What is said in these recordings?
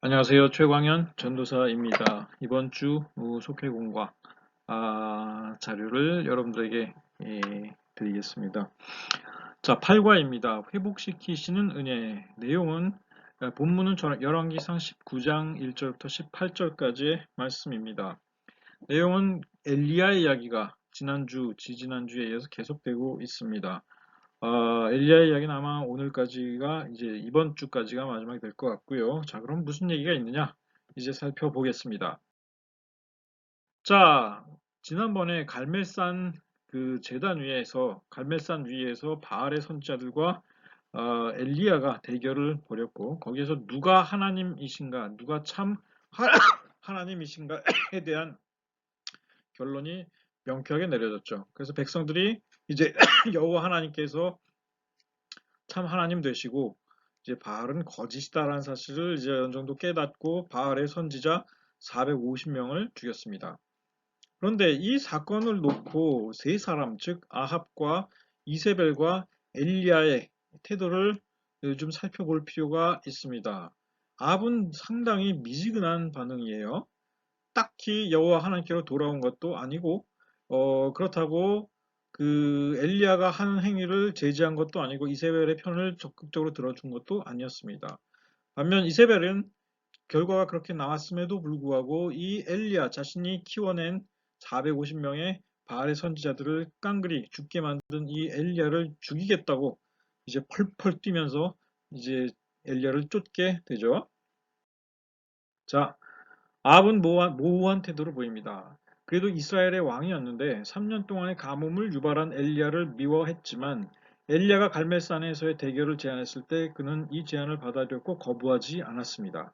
안녕하세요. 최광현 전도사입니다. 이번 주 속회공과 자료를 여러분들에게 드리겠습니다. 자, 8과입니다. 회복시키시는 은혜. 내용은 본문은 열왕기상 19장 1절부터 18절까지의 말씀입니다. 내용은 엘리야의 이야기가 지지난주에 이어서 계속되고 있습니다. 엘리야의 이야기는 아마 오늘까지가 이제 이번 주까지가 마지막이 될 것 같고요. 자, 그럼 무슨 얘기가 있느냐? 이제 살펴보겠습니다. 자, 지난번에 갈멜산 위에서 바알의 선지자들과 엘리야가 대결을 벌였고 거기에서 누가 하나님이신가, 누가 참 하나님이신가에 대한 결론이 명쾌하게 내려졌죠. 그래서 백성들이 이제 여호와 하나님께서 참 하나님 되시고 이제 바알은 거짓이다라는 사실을 이제 어느 정도 깨닫고 바알의 선지자 450명을 죽였습니다. 그런데 이 사건을 놓고 세 사람, 즉 아합과 이세벨과 엘리야의 태도를 좀 살펴볼 필요가 있습니다. 아합은 상당히 미지근한 반응이에요. 딱히 여호와 하나님께로 돌아온 것도 아니고 그렇다고 그 엘리야가 하는 행위를 제지한 것도 아니고 이세벨의 편을 적극적으로 들어준 것도 아니었습니다. 반면 이세벨은 결과가 그렇게 나왔음에도 불구하고 이 엘리야 자신이 키워낸 450명의 바알의 선지자들을 깡그리 죽게 만든 이 엘리야를 죽이겠다고 이제 펄펄 뛰면서 이제 엘리야를 쫓게 되죠. 자, 아합은 모호한 태도를 보입니다. 그래도 이스라엘의 왕이었는데 3년 동안의 가뭄을 유발한 엘리야를 미워했지만 엘리야가 갈멜산에서의 대결을 제안했을 때 그는 이 제안을 받아들였고 거부하지 않았습니다.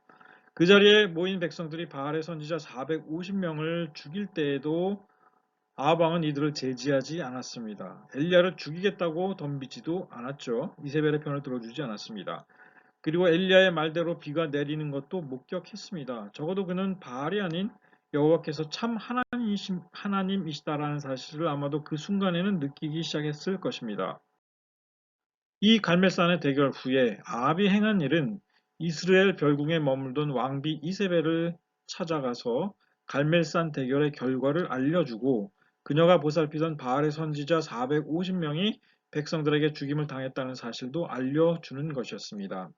그 자리에 모인 백성들이 바알의 선지자 450명을 죽일 때에도 아합 왕은 이들을 제지하지 않았습니다. 엘리야를 죽이겠다고 덤비지도 않았죠. 이세벨의 편을 들어주지 않았습니다. 그리고 엘리야의 말대로 비가 내리는 것도 목격했습니다. 적어도 그는 바알이 아닌 여호와께서 참 하나님이시다라는 사실을 아마도 그 순간에는 느끼기 시작했을 것입니다. 이 갈멜산의 대결 후에 아합이 행한 일은 이스라엘 별궁에 머물던 왕비 이세벨을 찾아가서 갈멜산 대결의 결과를 알려주고 그녀가 보살피던 바알의 선지자 450명이 백성들에게 죽임을 당했다는 사실도 알려주는 것이었습니다.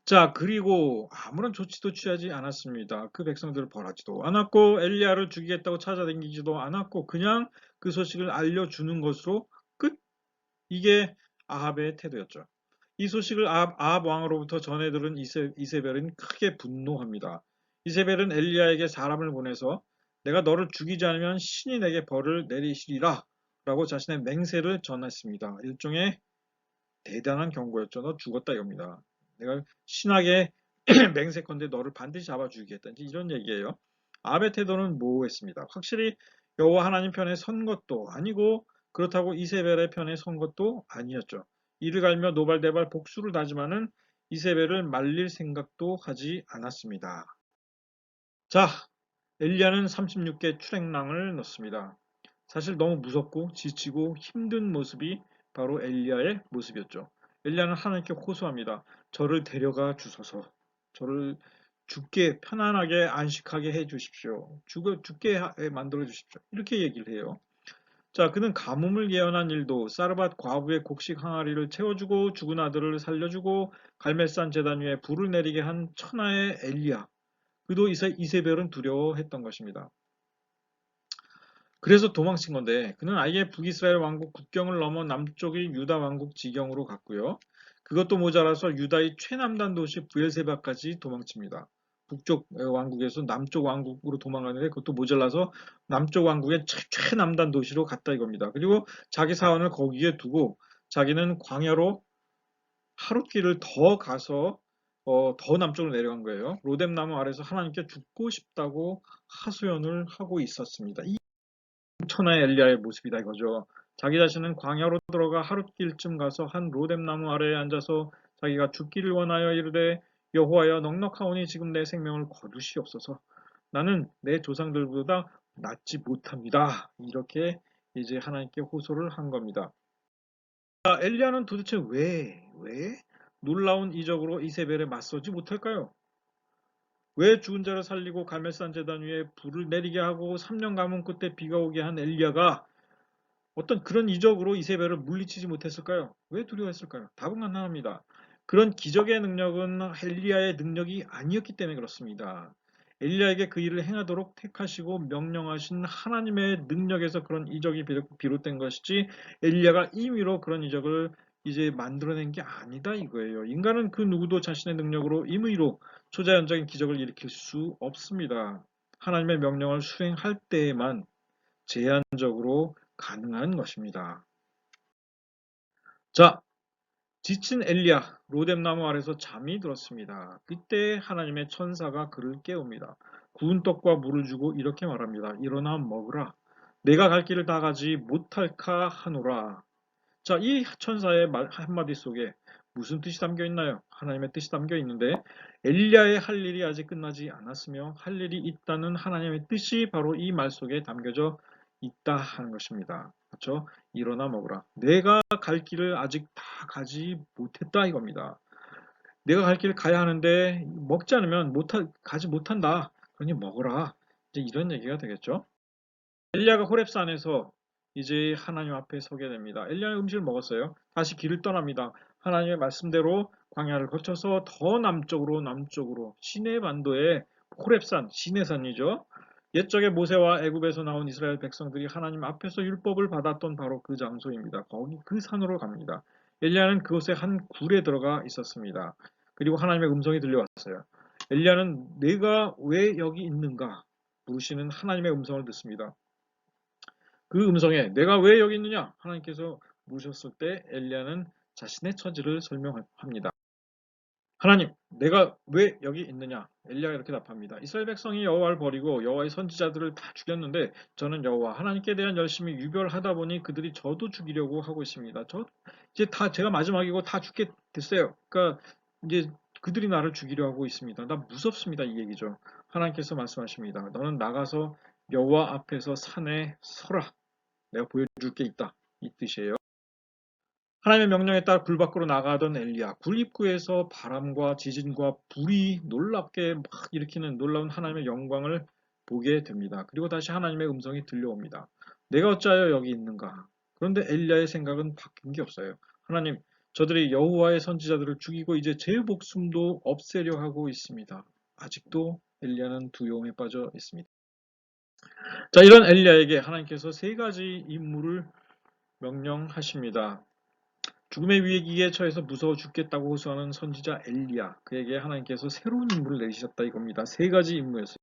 자, 그리고 아무런 조치도 취하지 않았습니다. 그 백성들을 벌하지도 않았고 엘리야를 죽이겠다고 찾아다니지도 않았고 그냥 그 소식을 알려주는 것으로 끝. 이게 아합의 태도였죠. 이 소식을 아합 왕으로부터 전해 들은 이세벨은 크게 분노합니다. 이세벨은 엘리야에게 사람을 보내서 내가 너를 죽이지 않으면 신이 내게 벌을 내리시리라 라고 자신의 맹세를 전했습니다. 일종의 대단한 경고였죠. 너 죽었다 이겁니다. 내가 신하게 맹세컨대 너를 반드시 잡아 죽이겠다. 이런 얘기예요. 아합의 태도는 모호했습니다. 확실히 여호와 하나님 편에 선 것도 아니고 그렇다고 이세벨의 편에 선 것도 아니었죠. 이를 갈며 노발대발 복수를 다짐하는 이세벨을 말릴 생각도 하지 않았습니다. 자, 엘리야는 36개 출행랑을 넣습니다. 사실 너무 무섭고 지치고 힘든 모습이 바로 엘리야의 모습이었죠. 엘리야는 하나님께 호소합니다. 저를 데려가 주소서. 저를 죽게 편안하게 안식하게 해 주십시오. 죽게 만들어 주십시오. 이렇게 얘기를 해요. 자, 그는 가뭄을 예언한 일도 사르밧 과부의 곡식 항아리를 채워주고 죽은 아들을 살려주고 갈멜산 제단 위에 불을 내리게 한 천하의 엘리야. 그도 이세벨은 두려워했던 것입니다. 그래서 도망친 건데 그는 아예 북이스라엘 왕국 국경을 넘어 남쪽의 유다 왕국 지경으로 갔고요. 그것도 모자라서 유다의 최남단 도시 브엘세바까지 도망칩니다. 북쪽 왕국에서 남쪽 왕국으로 도망가는데 그것도 모자라서 남쪽 왕국의 최남단 도시로 갔다 이겁니다. 그리고 자기 사원을 거기에 두고 자기는 광야로 하룻길을 더 가서 더 남쪽으로 내려간 거예요. 로뎀나무 아래서 하나님께 죽고 싶다고 하소연을 하고 있었습니다. 천하의 엘리야의 모습이다 이거죠. 자기 자신은 광야로 들어가 하룻길쯤 가서 한 로뎀나무 아래에 앉아서 자기가 죽기를 원하여 이르되 여호와여 넉넉하오니 지금 내 생명을 거두시옵소서. 나는 내 조상들보다 낫지 못합니다. 이렇게 이제 하나님께 호소를 한 겁니다. 엘리야는 도대체 왜 놀라운 이적으로 이세벨에 맞서지 못할까요? 왜 죽은 자를 살리고 갈멜산 제단 위에 불을 내리게 하고 3년 가뭄 끝에 비가 오게 한 엘리야가 어떤 그런 이적으로 이세벨을 물리치지 못했을까요? 왜 두려워했을까요? 답은 간단합니다. 그런 기적의 능력은 엘리야의 능력이 아니었기 때문에 그렇습니다. 엘리야에게 그 일을 행하도록 택하시고 명령하신 하나님의 능력에서 그런 이적이 비롯된 것이지 엘리야가 임의로 그런 이적을 이제 만들어낸 게 아니다 이거예요. 인간은 그 누구도 자신의 능력으로 임의로 초자연적인 기적을 일으킬 수 없습니다. 하나님의 명령을 수행할 때에만 제한적으로 가능한 것입니다. 자, 지친 엘리야 로뎀나무 아래서 잠이 들었습니다. 그때 하나님의 천사가 그를 깨웁니다. 구운 떡과 물을 주고 이렇게 말합니다. 일어나 먹으라. 내가 갈 길을 다 가지 못할까 하노라. 자, 이 천사의 말 한마디 속에 무슨 뜻이 담겨 있나요? 하나님의 뜻이 담겨 있는데 엘리야의 할 일이 아직 끝나지 않았으며 할 일이 있다는 하나님의 뜻이 바로 이 말 속에 담겨져 있다 하는 것입니다. 그렇죠? 일어나 먹으라. 내가 갈 길을 아직 다 가지 못했다 이겁니다. 내가 갈 길을 가야 하는데 먹지 않으면 가지 못한다. 그러니 먹어라. 이제 이런 얘기가 되겠죠. 엘리야가 호렙산에서 이제 하나님 앞에 서게 됩니다. 엘리야는 음식을 먹었어요. 다시 길을 떠납니다. 하나님의 말씀대로 광야를 거쳐서 더 남쪽으로 시내 반도의 호렙산, 시내산이죠. 옛적에 모세와 애굽에서 나온 이스라엘 백성들이 하나님 앞에서 율법을 받았던 바로 그 장소입니다. 거기 그 산으로 갑니다. 엘리야는 그곳에 한 굴에 들어가 있었습니다. 그리고 하나님의 음성이 들려왔어요. 엘리야는 내가 왜 여기 있는가 물으시는 하나님의 음성을 듣습니다. 그 음성에 내가 왜 여기 있느냐 하나님께서 물으셨을 때 엘리야는 자신의 처지를 설명합니다. 하나님, 내가 왜 여기 있느냐? 엘리야가 이렇게 답합니다. 이스라엘 백성이 여호와를 버리고 여호와의 선지자들을 다 죽였는데 저는 여호와 하나님께 대한 열심히 유별하다 보니 그들이 저도 죽이려고 하고 있습니다. 이제 다 제가 마지막이고 다 죽게 됐어요. 그러니까 이제 그들이 나를 죽이려 하고 있습니다. 나 무섭습니다. 이 얘기죠. 하나님께서 말씀하십니다. 너는 나가서 여호와 앞에서 산에 서라. 내가 보여줄 게 있다. 이 뜻이에요. 하나님의 명령에 따라 굴 밖으로 나가던 엘리야, 굴 입구에서 바람과 지진과 불이 놀랍게 막 일으키는 놀라운 하나님의 영광을 보게 됩니다. 그리고 다시 하나님의 음성이 들려옵니다. 내가 어찌하여 여기 있는가? 그런데 엘리야의 생각은 바뀐 게 없어요. 하나님, 저들이 여호와의 선지자들을 죽이고 이제 제 목숨도 없애려 하고 있습니다. 아직도 엘리야는 두려움에 빠져 있습니다. 자, 이런 엘리야에게 하나님께서 세 가지 임무를 명령하십니다. 죽음의 위기에 처해서 무서워 죽겠다고 호소하는 선지자 엘리야, 그에게 하나님께서 새로운 임무를 내리셨다 이겁니다. 세 가지 임무였어요.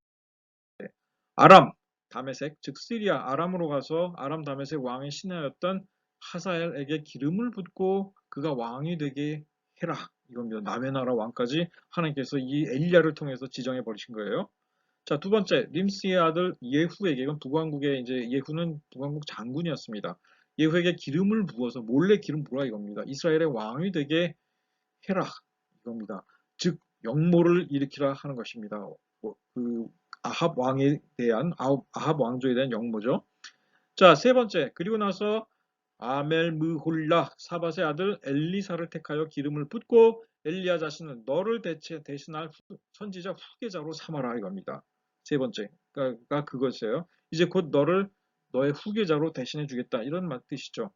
아람, 다메섹, 즉 시리아 아람으로 가서 아람 다메섹 왕의 신하였던 하사엘에게 기름을 붓고 그가 왕이 되게 해라 이겁니다. 남의 나라 왕까지 하나님께서 이 엘리야를 통해서 지정해 버리신 거예요. 자, 두 번째, 림스의 아들 예후에게, 이건 북왕국의 이제 예후는 북왕국 장군이었습니다. 예후에게 기름을 부어서 몰래 기름 부으라 이겁니다. 이스라엘의 왕이 되게 해라 이겁니다. 즉 영모를 일으키라 하는 것입니다. 그 아합 왕에 대한 아합 왕조에 대한 영모죠. 자, 세 번째, 그리고 나서 아멜므홀라 사밧의 아들 엘리사를 택하여 기름을 붓고 엘리야 자신은 너를 대신할 선지자 후계자로 삼아라 이겁니다. 세 번째가 그것이에요. 이제 곧 너의 후계자로 대신해 주겠다 이런 뜻이죠.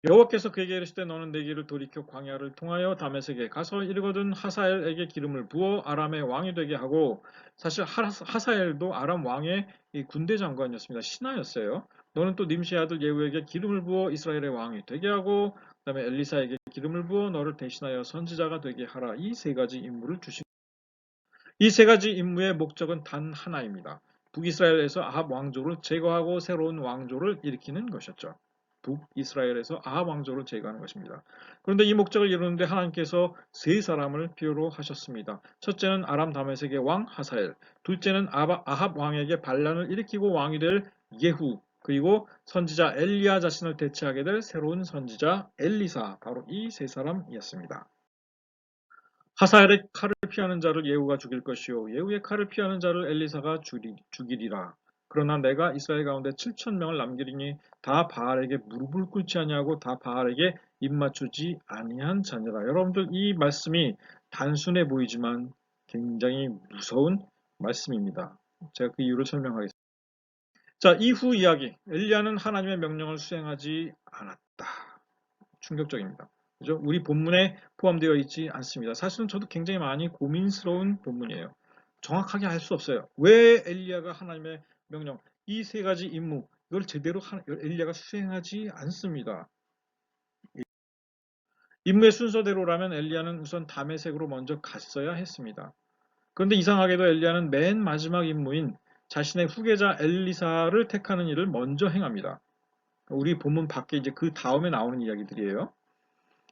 여호와께서 그에게 이르시되 너는 내 길을 돌이켜 광야를 통하여 다메섹에 가서 이르거든 하사엘에게 기름을 부어 아람의 왕이 되게 하고, 사실 하사엘도 아람 왕의 군대 장관이었습니다. 신하였어요. 너는 또 님시의 아들 예후에게 기름을 부어 이스라엘의 왕이 되게 하고 그다음에 엘리사에게 기름을 부어 너를 대신하여 선지자가 되게 하라. 이 세 가지 임무를 주신 이 세 가지 임무의 목적은 단 하나입니다. 북이스라엘에서 아합 왕조를 제거하고 새로운 왕조를 일으키는 것이었죠. 북이스라엘에서 아합 왕조를 제거하는 것입니다. 그런데 이 목적을 이루는데 하나님께서 세 사람을 필요로 하셨습니다. 첫째는 아람 다메섹의 왕 하사엘, 둘째는 아합 왕에게 반란을 일으키고 왕이 될 예후, 그리고 선지자 엘리야 자신을 대체하게 될 새로운 선지자 엘리사, 바로 이 세 사람이었습니다. 하사엘의 칼을 피하는 자를 예후가 죽일 것이요 예후의 칼을 피하는 자를 엘리사가 죽이리라. 그러나 내가 이스라엘 가운데 7천 명을 남기리니 다 바알에게 무릎을 꿇지 아니하고 다 바알에게 입맞추지 아니한 자녀라. 여러분들 이 말씀이 단순해 보이지만 굉장히 무서운 말씀입니다. 제가 그 이유를 설명하겠습니다. 자, 이후 이야기. 엘리야는 하나님의 명령을 수행하지 않았다. 충격적입니다. 그죠? 우리 본문에 포함되어 있지 않습니다. 사실은 저도 굉장히 많이 고민스러운 본문이에요. 정확하게 알 수 없어요. 왜 엘리야가 하나님의 명령, 이 세 가지 임무, 이걸 제대로 엘리야가 수행하지 않습니다. 임무의 순서대로라면 엘리야는 우선 다메섹으로 먼저 갔어야 했습니다. 그런데 이상하게도 엘리야는 맨 마지막 임무인 자신의 후계자 엘리사를 택하는 일을 먼저 행합니다. 우리 본문 밖에 이제 그 다음에 나오는 이야기들이에요.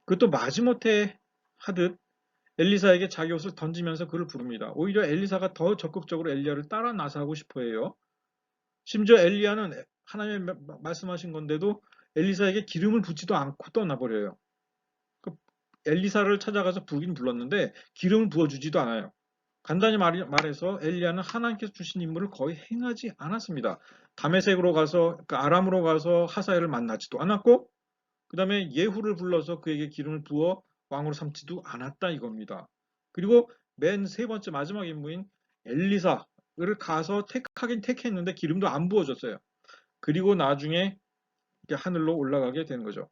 그것도 마지못해 하듯 엘리사에게 자기 옷을 던지면서 그를 부릅니다. 오히려 엘리사가 더 적극적으로 엘리야를 따라 나서고 싶어 해요. 심지어 엘리야는 하나님이 말씀하신 건데도 엘리사에게 기름을 붓지도 않고 떠나버려요. 엘리사를 찾아가서 부긴 불렀는데 기름을 부어주지도 않아요. 간단히 말해서 엘리야는 하나님께서 주신 임무를 거의 행하지 않았습니다. 다메섹으로 가서 그러니까 아람으로 가서 하사엘을 만나지도 않았고 그 다음에 예후를 불러서 그에게 기름을 부어 왕으로 삼지도 않았다 이겁니다. 그리고 맨 세 번째 마지막 임무인 엘리사를 가서 택하긴 택했는데 기름도 안 부어줬어요. 그리고 나중에 하늘로 올라가게 되는 거죠.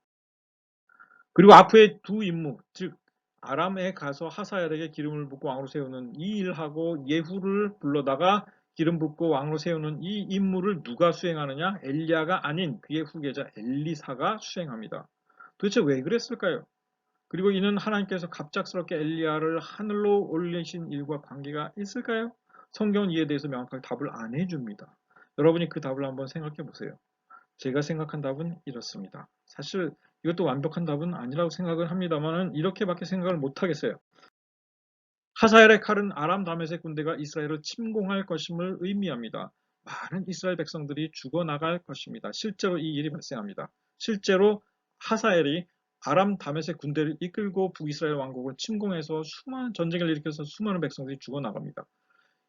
그리고 앞에 두 임무, 즉 아람에 가서 하사엘에게 기름을 붓고 왕으로 세우는 이 일하고 예후를 불러다가 기름 붓고 왕으로 세우는 이 임무를 누가 수행하느냐? 엘리야가 아닌 그의 후계자 엘리사가 수행합니다. 도대체 왜 그랬을까요? 그리고 이는 하나님께서 갑작스럽게 엘리야를 하늘로 올리신 일과 관계가 있을까요? 성경은 이에 대해서 명확하게 답을 안 해줍니다. 여러분이 그 답을 한번 생각해 보세요. 제가 생각한 답은 이렇습니다. 사실 이것도 완벽한 답은 아니라고 생각을 합니다만 이렇게밖에 생각을 못 하겠어요. 하사엘의 칼은 아람 다메섹 군대가 이스라엘을 침공할 것임을 의미합니다. 많은 이스라엘 백성들이 죽어나갈 것입니다. 실제로 이 일이 발생합니다. 실제로 하사엘이 아람 다메섹 군대를 이끌고 북이스라엘 왕국을 침공해서 수많은 전쟁을 일으켜서 수많은 백성들이 죽어나갑니다.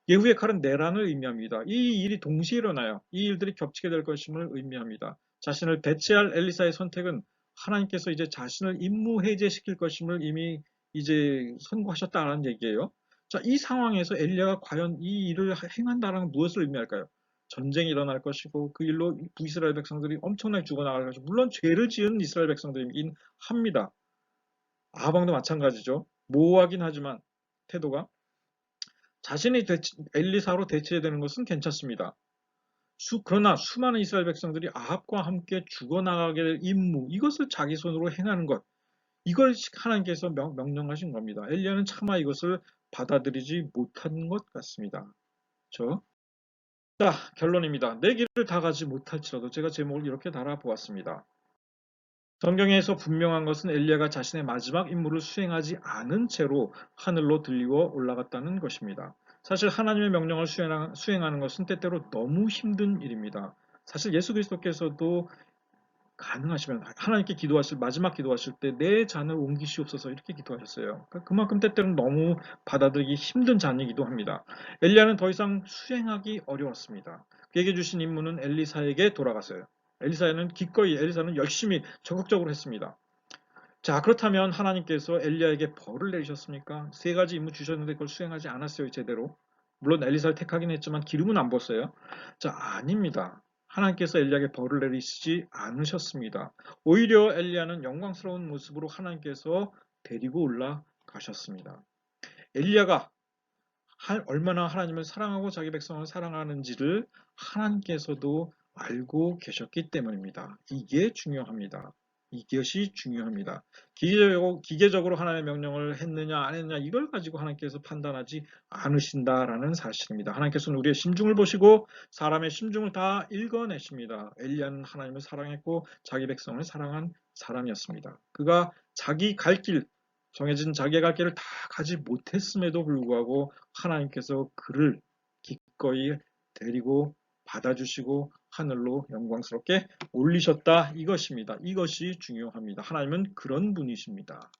예후의 칼은 내란을 의미합니다. 이 일이 동시에 일어나요. 이 일들이 겹치게 될 것임을 의미합니다. 자신을 대체할 엘리사의 선택은 하나님께서 이제 자신을 임무 해제시킬 것임을 이미 이제 선고하셨다는 얘기예요. 자, 이 상황에서 엘리야가 과연 이 일을 행한다는 건 무엇을 의미할까요? 전쟁이 일어날 것이고 그 일로 북이스라엘 백성들이 엄청나게 죽어나갈 것이고 물론 죄를 지은 이스라엘 백성들이긴 합니다. 아방도 마찬가지죠. 모호하긴 하지만 태도가 자신이 엘리사로 대체되는 것은 괜찮습니다. 그러나 수많은 이스라엘 백성들이 아합과 함께 죽어나가게 될 임무, 이것을 자기 손으로 행하는 것, 이걸 하나님께서 명령하신 겁니다. 엘리야는 차마 이것을 받아들이지 못한 것 같습니다. 그렇죠? 자, 결론입니다. 내 길을 다 가지 못할지라도 제가 제목을 이렇게 달아보았습니다. 성경에서 분명한 것은 엘리야가 자신의 마지막 임무를 수행하지 않은 채로 하늘로 들리고 올라갔다는 것입니다. 사실 하나님의 명령을 수행하는 것은 때때로 너무 힘든 일입니다. 사실 예수 그리스도께서도 가능하시면 하나님께 마지막 기도하실 때 내 잔을 옮기시옵소서 이렇게 기도하셨어요. 그러니까 그만큼 때때로는 너무 받아들이기 힘든 잔이기도 합니다. 엘리야는 더 이상 수행하기 어려웠습니다. 그에게 주신 임무는 엘리사에게 돌아갔어요. 엘리사는 열심히 적극적으로 했습니다. 자, 그렇다면 하나님께서 엘리야에게 벌을 내리셨습니까? 세 가지 임무 주셨는데 그걸 수행하지 않았어요, 제대로. 물론 엘리사를 택하긴 했지만 기름은 안 부었어요. 자, 아닙니다. 하나님께서 엘리야에게 벌을 내리시지 않으셨습니다. 오히려 엘리야는 영광스러운 모습으로 하나님께서 데리고 올라가셨습니다. 엘리야가 얼마나 하나님을 사랑하고 자기 백성을 사랑하는지를 하나님께서도 알고 계셨기 때문입니다. 이게 중요합니다. 이것이 중요합니다. 기계적으로 하나님의 명령을 했느냐 안 했느냐 이걸 가지고 하나님께서 판단하지 않으신다라는 사실입니다. 하나님께서는 우리의 심중을 보시고 사람의 심중을 다 읽어내십니다. 엘리야는 하나님을 사랑했고 자기 백성을 사랑한 사람이었습니다. 그가 정해진 자기의 갈 길을 다 가지 못했음에도 불구하고 하나님께서 그를 기꺼이 데리고 받아주시고 하늘로 영광스럽게 올리셨다 이것입니다. 이것이 중요합니다. 하나님은 그런 분이십니다.